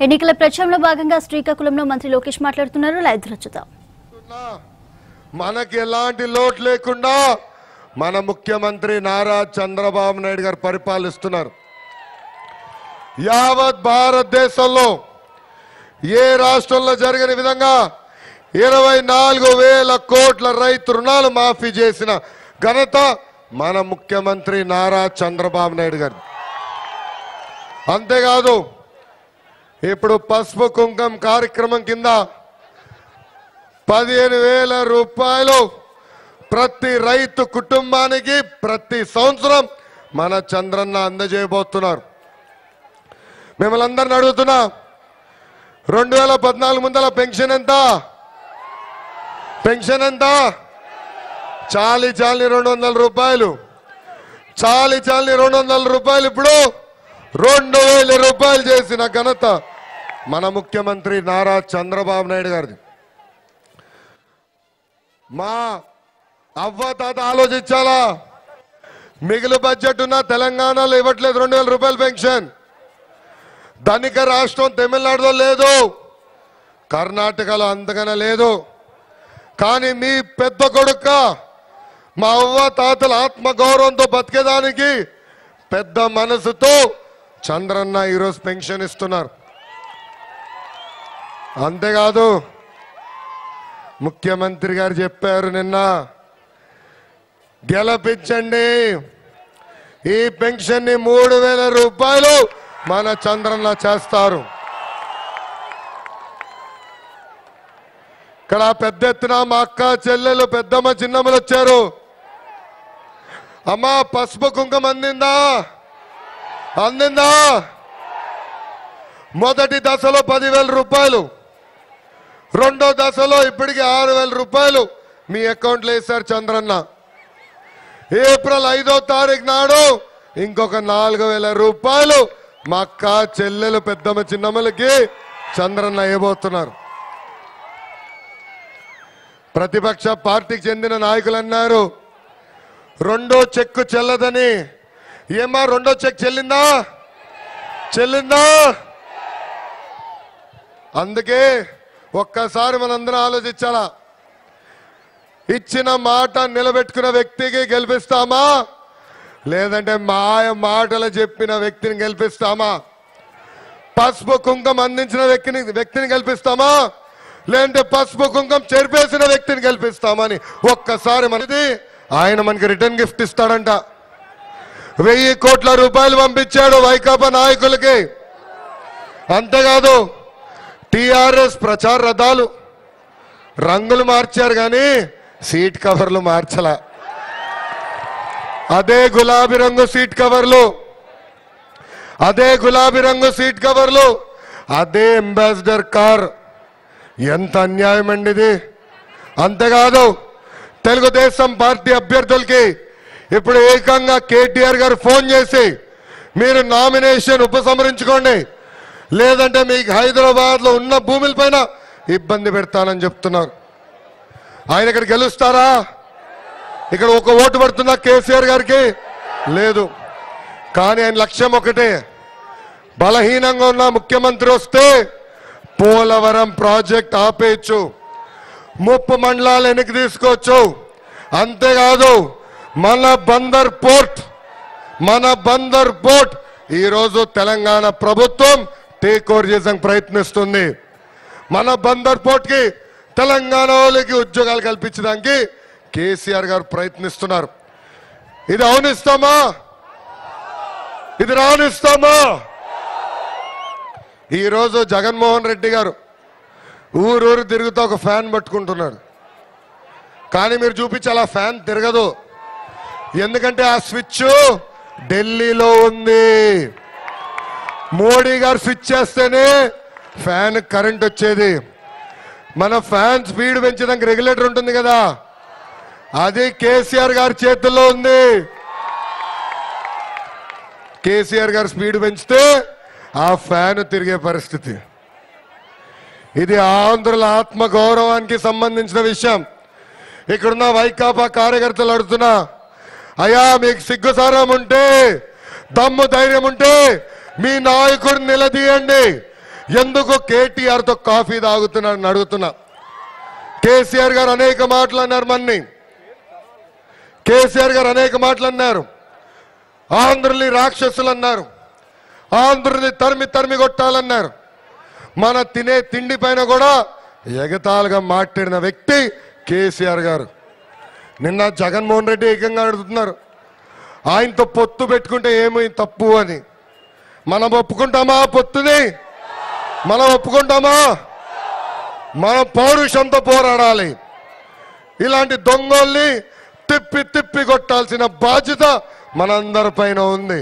ఎన్నికల ప్రచారంలో భాగంగా శ్రీకాకుళంలో మంత్రి లోకేష్ మాట్లాడుతున్నారు. లైవ్ చూద్దాం. మనకి ఎలాంటి లోటు లేకుండా మన ముఖ్యమంత్రి నారా చంద్రబాబు నాయుడు గారు పరిపాలిస్తున్నారు. యావత్ భారతదేశంలో ఏ రాష్ట్రంలో జరిగిన విధంగా 24,000 కోట్ల రైతు రుణాలు మాఫీ చేసిన ఘనత మన ముఖ్యమంత్రి నారా చంద్రబాబు నాయుడు గారు. అంతేకాదు ఇప్పుడు పసుపు కుంకం కార్యక్రమం కింద 15,000 రూపాయలు ప్రతి రైతు కుటుంబానికి ప్రతి సంవత్సరం మన చంద్రన్న అందజేయబోతున్నారు. మిమ్మల్ని అందరిని అడుగుతున్నా, 2014 ముందల పెన్షన్ ఎంత? చాలి 200 రూపాయలు. చాలి 200 రూపాయలు ఇప్పుడు 2,000 రూపాయలు చేసిన ఘనత మన ముఖ్యమంత్రి నారా చంద్రబాబు నాయుడు గారిది. మా అవ్వ తాత ఆలోచించాలా? మిగులు బడ్జెట్ ఉన్న తెలంగాణలో ఇవ్వట్లేదు 2,000 రూపాయలు పెన్షన్. ధనిక రాష్ట్రం తమిళనాడులో లేదు, కర్ణాటకలో అంతగానే లేదు. కానీ మీ పెద్ద కొడుక మా అవ్వ తాతల ఆత్మగౌరవంతో బతికేదానికి పెద్ద మనసుతో చంద్రన్న ఈరోజు పెన్షన్ ఇస్తున్నారు. అంతేకాదు ముఖ్యమంత్రి గారు చెప్పారు నిన్న, గెలిపించండి, ఈ పెన్షన్ ని 3,000 రూపాయలు మన చంద్రన్న చేస్తారు. ఇక్కడ పెద్ద ఎత్తున మా అక్క చెల్లెలు పెద్దమ్మ చిన్నమ్మలు వచ్చారు. అమ్మా పసుపు కుంకుమ అందిందా? మొదటి దశలో 10,000 రూపాయలు, రెండో దశలో ఇప్పటికి 6,000 రూపాయలు మీ అకౌంట్లో వేశారు చంద్రన్న. ఏప్రిల్ 5వ తారీఖు నాడు ఇంకొక 4,000 రూపాయలు మా అక్క చెల్లెలు పెద్దమ్మ చిన్నమ్మలకి చంద్రన్న ఇవ్వబోతున్నారు. ప్రతిపక్ష పార్టీకి చెందిన నాయకులు అన్నారు రెండో చెక్కు చెల్లదని. ఏమా రెండో చెక్ చెల్లిందా? అందుకే ఒక్కసారి మనందరం ఆలోచించాలా, ఇచ్చిన మాట నిలబెట్టుకున్న వ్యక్తికి గెలిపిస్తామా, లేదంటే మాటలు చెప్పిన వ్యక్తిని గెలిపిస్తామా? పసుపు కుంకం అందించిన వ్యక్తిని గెలిపిస్తామా, లేదంటే పసుపు కుంకం చెరిపేసిన వ్యక్తిని గెలిపిస్తామని ఒక్కసారి మనది. ఆయన మనకి రిటర్న్ గిఫ్ట్ ఇస్తాడంట. 1,000 కోట్ల రూపాయలు పంపించాడు వైకాపా నాయకులకి. అంతేకాదు టిఆర్ఎస్ ప్రచార రథాలు రంగులు మార్చారు కానీ సీట్ కవర్లు మార్చలా. అదే గులాబీ రంగు సీట్ కవర్లు, అదే అంబాసిడర్ కార్. ఎంత అన్యాయం అండి ఇది. అంతేకాదు తెలుగుదేశం పార్టీ అభ్యర్థులకి ఇప్పుడు ఏకంగా కేటీఆర్ గారు ఫోన్ చేసి మీరు నామినేషన్ ఉపసంహరించుకోండి, లేదంటే మీకు హైదరాబాద్ లో ఉన్న భూములపైన ఇబ్బంది పెడతానని చెప్తున్నారు. ఆయన ఇక్కడ గెలుస్తారా? ఇక్కడ ఒక ఓటు పడుతుందా కేసీఆర్ గారికి? లేదు. కానీ ఆయన లక్ష్యం ఒకటే, బలహీనంగా ఉన్న ముఖ్యమంత్రి వస్తే పోలవరం ప్రాజెక్ట్ ఆపేయచ్చు, ముప్పు మండలాలు వెనక్కి తీసుకోవచ్చు. అంతేకాదు మన బందర్ పోర్ట్ ఈరోజు తెలంగాణ ప్రభుత్వం టేక్ ఓవర్ చేసేందుకు ప్రయత్నిస్తుంది. మన బందర్ పోర్ట్ కి తెలంగాణ వాళ్ళకి ఉద్యోగాలు కల్పించడానికి కేసీఆర్ గారు ప్రయత్నిస్తున్నారు. ఇది అవునిస్తామా? ఇది రానిస్తామా? ఈరోజు జగన్మోహన్ రెడ్డి గారు ఊరూరు తిరుగుతూ ఒక ఫ్యాన్ పట్టుకుంటున్నాడు. కానీ మీరు చూపించి అలా ఫ్యాన్ తిరగదు. ఎందుకంటే ఆ స్విచ్ ఢిల్లీలో ఉంది. మోడీ గారు స్విచ్ చేస్తేనే ఫ్యాన్ కరెంట్ వచ్చేది. మన ఫ్యాన్ స్పీడ్ పెంచడానికి రెగ్యులేటర్ ఉంటుంది కదా, అది కేసీఆర్ గారి చేతుల్లో ఉంది. కేసీఆర్ గారు స్పీడ్ పెంచితే ఆ ఫ్యాన్ తిరిగే పరిస్థితి. ఇది ఆంధ్రుల ఆత్మగౌరవానికి సంబంధించిన విషయం. ఇక్కడున్న వైకాపా కార్యకర్తలు అడుగుతున్నా, అయ్యా మీకు సిగ్గుసారం ఉంటే, దమ్ము ధైర్యం ఉంటే మీ నాయకుడిని నిలదీయండి. ఎందుకు కేటీఆర్ తో కాఫీ తాగుతున్నాడని అడుగుతున్నా. కేసీఆర్ గారు అనేక మాటలు అన్నారు. మన్ని కేసీఆర్ గారు అనేక మాటలు అన్నారు. ఆంధ్రుల్ని రాక్షసులు అన్నారు. ఆంధ్రుల్ని తరిమి కొట్టాలన్నారు. మన తినే తిండి పైన కూడా ఎగతాళిగా మాట్లాడిన వ్యక్తి కేసీఆర్ గారు. నిన్న జగన్మోహన్ రెడ్డి ఏకంగా అడుగుతున్నారు, ఆయనతో పొత్తు పెట్టుకుంటే ఏమీ తప్పు అని. మనం ఒప్పుకుంటామా పొత్తుని? మనం ఒప్పుకుంటామా? మనం పౌరుషంతో పోరాడాలి. ఇలాంటి దొంగల్ని తిప్పి కొట్టాల్సిన బాధ్యత మనందరి పైన ఉంది.